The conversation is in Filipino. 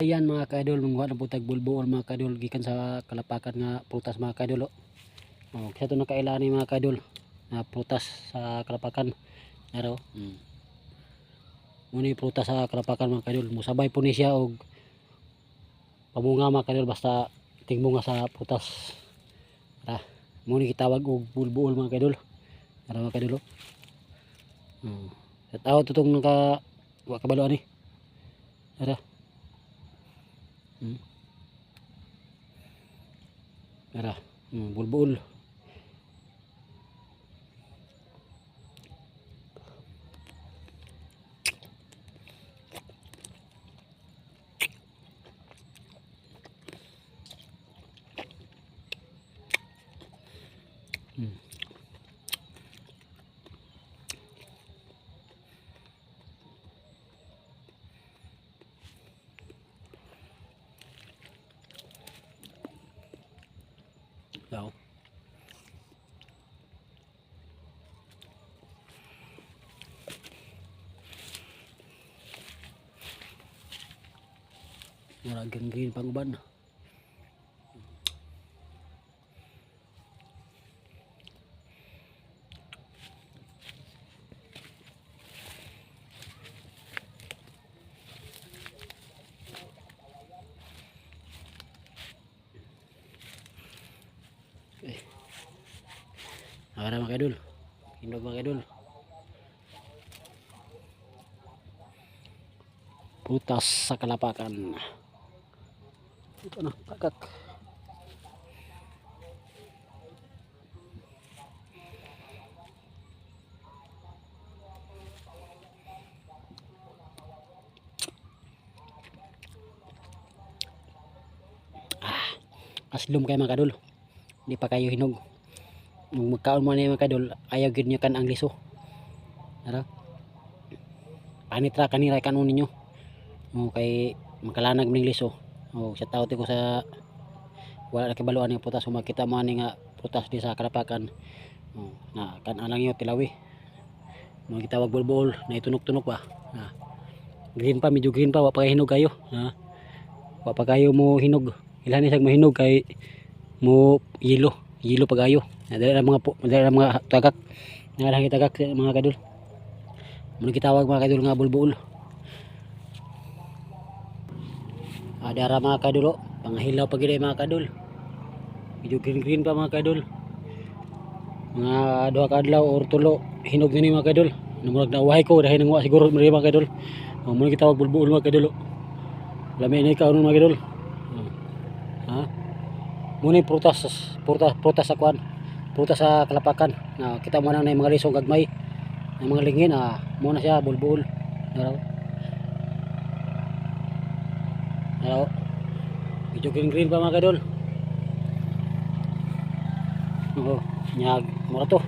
Ayan mga kaidol, mangguha na po tag bulbuol mga kaidol gikan sa kalapakan nga prutas mga kaidol. Oh, kaya ito nakailani mga kaidol na prutas sa kalapakan. Naro. Muni prutas sa kalapakan mga kaidol. Musabay po ni siya og pamunga mga kaidol basta tingmunga sa prutas. Tara, muni kitawag og bulbuol mga kaidol. Tara mga kaidol. Sa tao tutong naka wa kabalo ani. Tara. Tara, bulbuol. Daw. Mura green pang uban. Ara mga kaidol. Hinog mga kaidol. Prutas sa kalapakan. Ito na, kakak. Aslum kayo mga kaidol. Hindi pa kayo hinog. Nung magkaon mo na yung mga kaidol, ayaw gid niyo kan ang liso. Ara. Panitra kanira kanon ninyo. Kay makalanag ning liso. Sa tao ko sa wala na kibaluan ng prutas kung makita mo ani nga prutas di sa kalapakan. Na kan alang yo tilawi. Mga gitawag bulbul na itunok-tunok ba. Green pa, medyo green pa, wa pa hinog kayo. Wa pa kayo mo hinog. Ilan isang mahinog kay mo yelo pa kayo. Dali lang mga tagak. Nga tagak mga kadol. Muna gitawag mga kadol nga bulbul. Dara mga kadol, panghilaw pa gid mga kadol. Medyo green pa mga kadol. Mga duha ka adlaw or tulo hinog ni mga kadol. Namurag na uwahay ko dahil nang wa siguro mga kadol. Muna gitawag bulbul mga kadol. Lami ni kaon mga kadol. Muna prutas sa kuan. Prutas sa kalapakan. Kita mo na mga lisong gagmay. Ang mga lingin muna siya bulbul. Hello. Medyo green pa mga kadol. Nyag mura to.